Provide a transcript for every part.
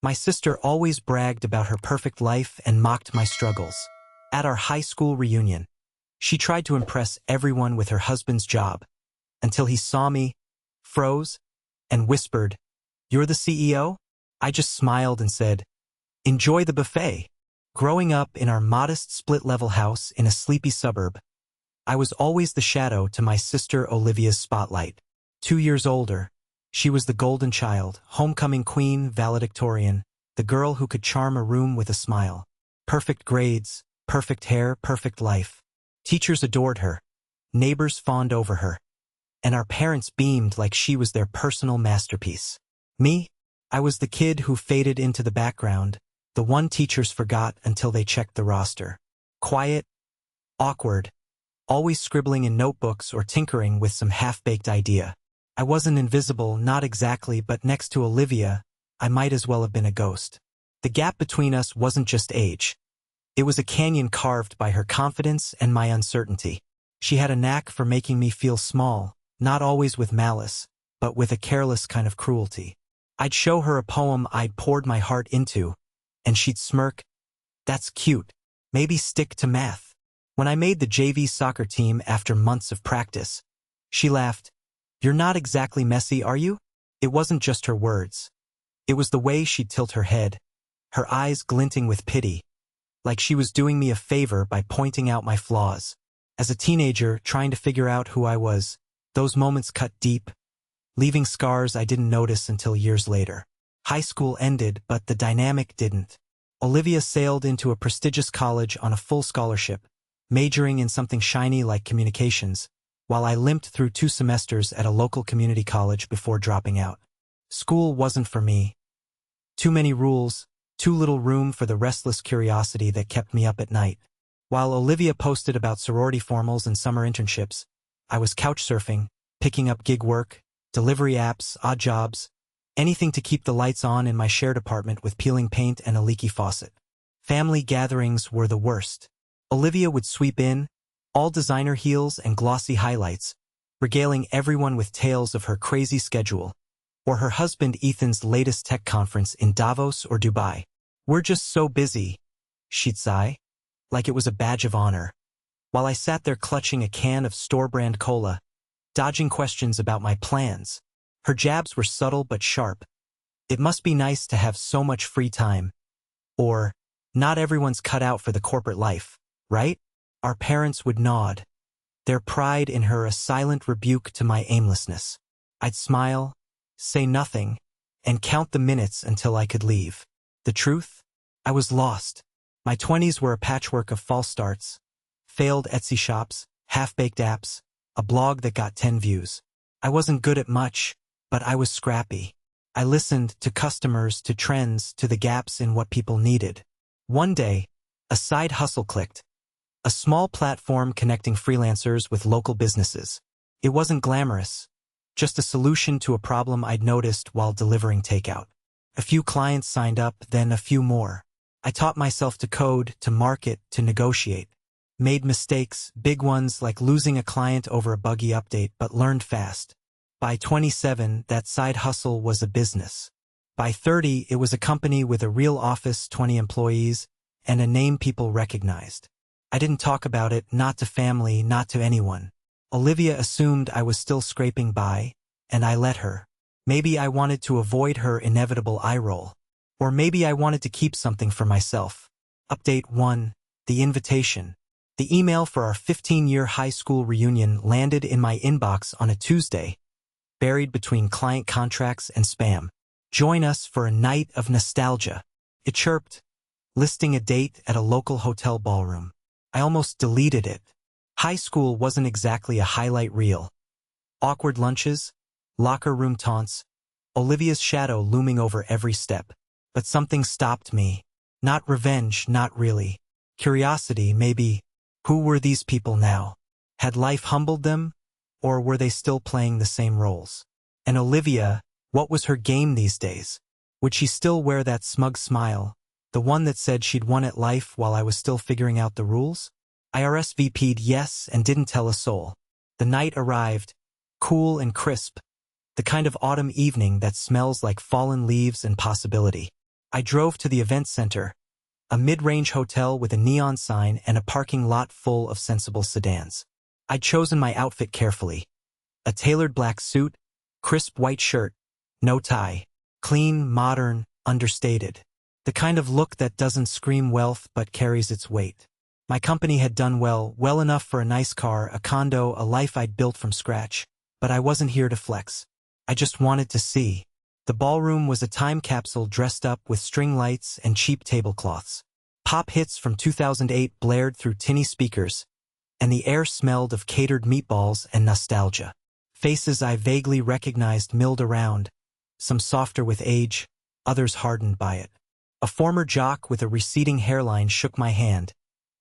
My sister always bragged about her perfect life and mocked my struggles. At our high school reunion, she tried to impress everyone with her husband's job, until he saw me, froze, and whispered, "You're the CEO?" I just smiled and said, "Enjoy the buffet." Growing up in our modest split-level house in a sleepy suburb, I was always the shadow to my sister Olivia's spotlight. 2 years older, she was the golden child, homecoming queen, valedictorian, the girl who could charm a room with a smile. Perfect grades, perfect hair, perfect life. Teachers adored her, neighbors fawned over her, and our parents beamed like she was their personal masterpiece. Me? I was the kid who faded into the background, the one teachers forgot until they checked the roster. Quiet, awkward, always scribbling in notebooks or tinkering with some half-baked idea. I wasn't invisible, not exactly, but next to Olivia, I might as well have been a ghost. The gap between us wasn't just age. It was a canyon carved by her confidence and my uncertainty. She had a knack for making me feel small, not always with malice, but with a careless kind of cruelty. I'd show her a poem I'd poured my heart into, and she'd smirk, "That's cute. Maybe stick to math." When I made the JV soccer team after months of practice, she laughed, "You're not exactly messy, are you?" It wasn't just her words. It was the way she'd tilt her head, her eyes glinting with pity, like she was doing me a favor by pointing out my flaws. As a teenager trying to figure out who I was, those moments cut deep, leaving scars I didn't notice until years later. High school ended, but the dynamic didn't. Olivia sailed into a prestigious college on a full scholarship, majoring in something shiny like communications, while I limped through 2 semesters at a local community college before dropping out. School wasn't for me. Too many rules, too little room for the restless curiosity that kept me up at night. While Olivia posted about sorority formals and summer internships, I was couch surfing, picking up gig work, delivery apps, odd jobs, anything to keep the lights on in my shared apartment with peeling paint and a leaky faucet. Family gatherings were the worst. Olivia would sweep in, all designer heels and glossy highlights, regaling everyone with tales of her crazy schedule, or her husband Ethan's latest tech conference in Davos or Dubai. "We're just so busy," she'd sigh, like it was a badge of honor, while I sat there clutching a can of store-brand cola, dodging questions about my plans. Her jabs were subtle but sharp. "It must be nice to have so much free time," or "Not everyone's cut out for the corporate life, right?" Our parents would nod, their pride in her a silent rebuke to my aimlessness. I'd smile, say nothing, and count the minutes until I could leave. The truth? I was lost. My 20s were a patchwork of false starts, failed Etsy shops, half-baked apps, a blog that got 10 views. I wasn't good at much, but I was scrappy. I listened to customers, to trends, to the gaps in what people needed. One day, a side hustle clicked. A small platform connecting freelancers with local businesses. It wasn't glamorous, just a solution to a problem I'd noticed while delivering takeout. A few clients signed up, then a few more. I taught myself to code, to market, to negotiate. Made mistakes, big ones like losing a client over a buggy update, but learned fast. By 27, that side hustle was a business. By 30, it was a company with a real office, 20 employees, and a name people recognized. I didn't talk about it, not to family, not to anyone. Olivia assumed I was still scraping by, and I let her. Maybe I wanted to avoid her inevitable eye roll. Or maybe I wanted to keep something for myself. Update 1. The invitation. The email for our 15-year high school reunion landed in my inbox on a Tuesday, buried between client contracts and spam. "Join us for a night of nostalgia," it chirped, listing a date at a local hotel ballroom. I almost deleted it. High school wasn't exactly a highlight reel. Awkward lunches, locker room taunts, Olivia's shadow looming over every step. But something stopped me. Not revenge, not really. Curiosity, maybe. Who were these people now? Had life humbled them? Or were they still playing the same roles? And Olivia, what was her game these days? Would she still wear that smug smile, the one that said she'd won at life while I was still figuring out the rules? I RSVP'd yes and didn't tell a soul. The night arrived, cool and crisp, the kind of autumn evening that smells like fallen leaves and possibility. I drove to the event center, a mid-range hotel with a neon sign and a parking lot full of sensible sedans. I'd chosen my outfit carefully. A tailored black suit, crisp white shirt, no tie. Clean, modern, understated. The kind of look that doesn't scream wealth but carries its weight. My company had done well enough for a nice car, a condo, a life I'd built from scratch. But I wasn't here to flex. I just wanted to see. The ballroom was a time capsule dressed up with string lights and cheap tablecloths. Pop hits from 2008 blared through tinny speakers, and the air smelled of catered meatballs and nostalgia. Faces I vaguely recognized milled around, some softer with age, others hardened by it. A former jock with a receding hairline shook my hand,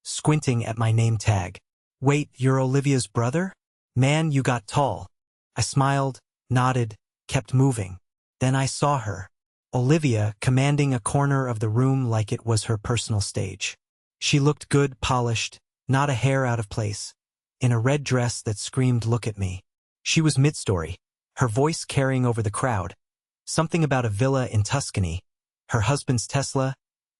squinting at my name tag. "Wait, you're Olivia's brother? Man, you got tall." I smiled, nodded, kept moving. Then I saw her. Olivia commanding a corner of the room like it was her personal stage. She looked good, polished, not a hair out of place, in a red dress that screamed, "Look at me." She was mid-story, her voice carrying over the crowd. Something about a villa in Tuscany, her husband's Tesla,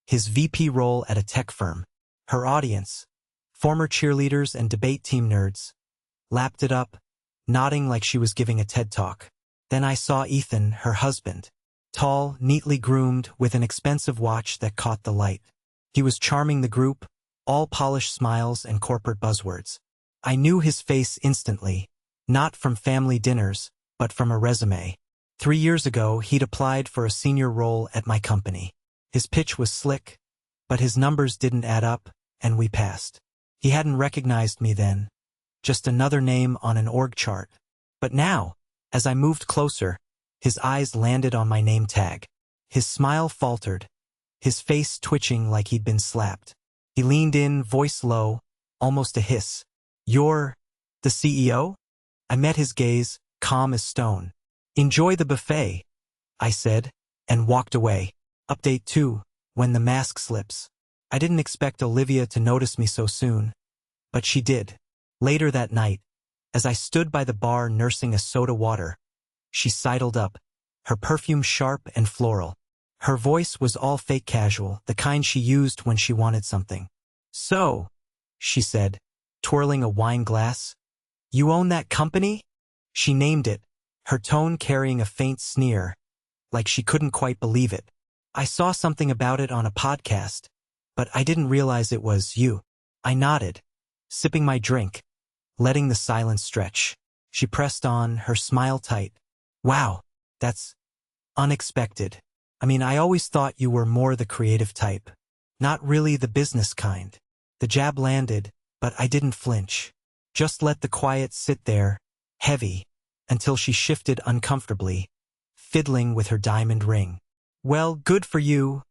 his VP role at a tech firm. Her audience, former cheerleaders and debate team nerds, lapped it up, nodding like she was giving a TED Talk. Then I saw Ethan, her husband. Tall, neatly groomed, with an expensive watch that caught the light. He was charming the group, all polished smiles and corporate buzzwords. I knew his face instantly, not from family dinners, but from a resume. 3 years ago, he'd applied for a senior role at my company. His pitch was slick, but his numbers didn't add up, and we passed. He hadn't recognized me then, just another name on an org chart. But now, as I moved closer, his eyes landed on my name tag. His smile faltered, his face twitching like he'd been slapped. He leaned in, voice low, almost a hiss. "You're the CEO?" I met his gaze, calm as stone. "Enjoy the buffet," I said, and walked away. Update 2, when the mask slips. I didn't expect Olivia to notice me so soon, but she did. Later that night, as I stood by the bar nursing a soda water, she sidled up, her perfume sharp and floral. Her voice was all fake casual, the kind she used when she wanted something. "So," she said, twirling a wine glass, "you own that company?" She named it, her tone carrying a faint sneer, like she couldn't quite believe it. "I saw something about it on a podcast, but I didn't realize it was you." I nodded, sipping my drink, letting the silence stretch. She pressed on, her smile tight. "Wow, that's unexpected. I mean, I always thought you were more the creative type, not really the business kind." The jab landed, but I didn't flinch. Just let the quiet sit there, heavy, until she shifted uncomfortably, fiddling with her diamond ring. "Well, good for you,"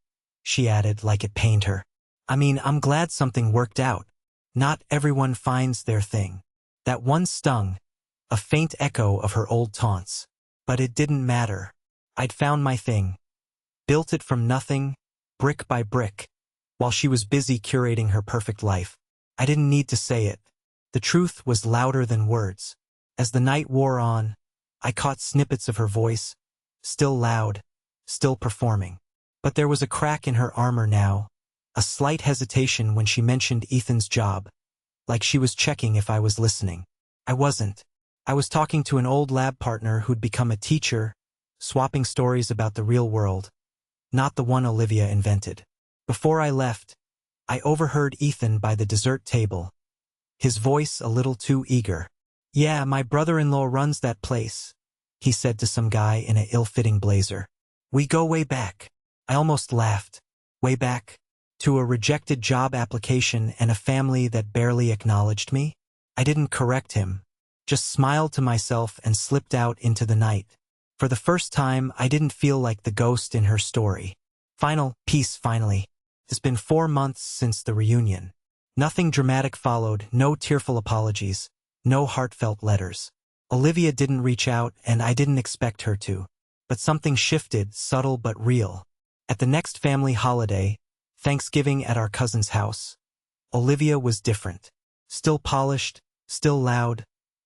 she added like it pained her. "I mean, I'm glad something worked out. Not everyone finds their thing." That one stung, a faint echo of her old taunts. But it didn't matter. I'd found my thing. Built it from nothing, brick by brick, while she was busy curating her perfect life. I didn't need to say it. The truth was louder than words. As the night wore on, I caught snippets of her voice, still loud, still performing. But there was a crack in her armor now, a slight hesitation when she mentioned Ethan's job, like she was checking if I was listening. I wasn't. I was talking to an old lab partner who'd become a teacher, swapping stories about the real world, not the one Olivia invented. Before I left, I overheard Ethan by the dessert table, his voice a little too eager. "Yeah, my brother-in-law runs that place," he said to some guy in a ill-fitting blazer. "We go way back." I almost laughed. Way back? To a rejected job application and a family that barely acknowledged me? I didn't correct him, just smiled to myself and slipped out into the night. For the first time, I didn't feel like the ghost in her story. Final piece finally. It's been 4 months since the reunion. Nothing dramatic followed, no tearful apologies, no heartfelt letters. Olivia didn't reach out, and I didn't expect her to. But something shifted, subtle but real. At the next family holiday, Thanksgiving at our cousin's house, Olivia was different. Still polished, still loud,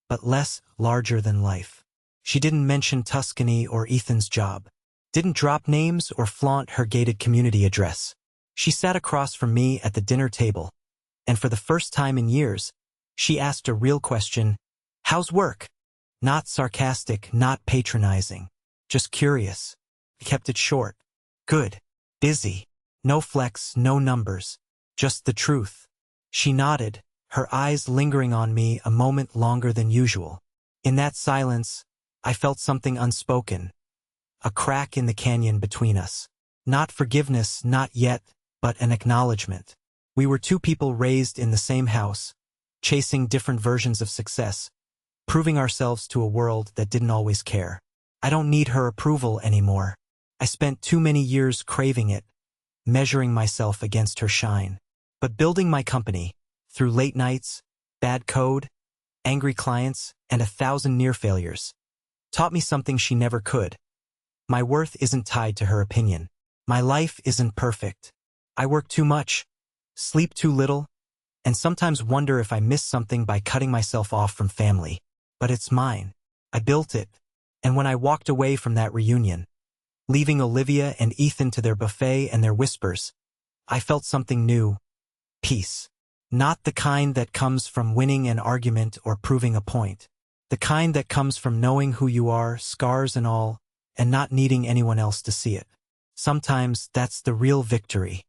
but less larger than life. She didn't mention Tuscany or Ethan's job. Didn't drop names or flaunt her gated community address. She sat across from me at the dinner table, and for the first time in years, she asked a real question, "How's work?" Not sarcastic, not patronizing, just curious. I kept it short. Good. Busy. No flex, no numbers. Just the truth. She nodded, her eyes lingering on me a moment longer than usual. In that silence, I felt something unspoken. A crack in the canyon between us. Not forgiveness, not yet, but an acknowledgement. We were two people raised in the same house, chasing different versions of success, proving ourselves to a world that didn't always care. I don't need her approval anymore. I spent too many years craving it, measuring myself against her shine. But building my company, through late nights, bad code, angry clients, and 1,000 near failures, taught me something she never could. My worth isn't tied to her opinion. My life isn't perfect. I work too much, sleep too little, and sometimes wonder if I missed something by cutting myself off from family. But it's mine. I built it. And when I walked away from that reunion, leaving Olivia and Ethan to their buffet and their whispers, I felt something new. Peace. Not the kind that comes from winning an argument or proving a point. The kind that comes from knowing who you are, scars and all, and not needing anyone else to see it. Sometimes that's the real victory.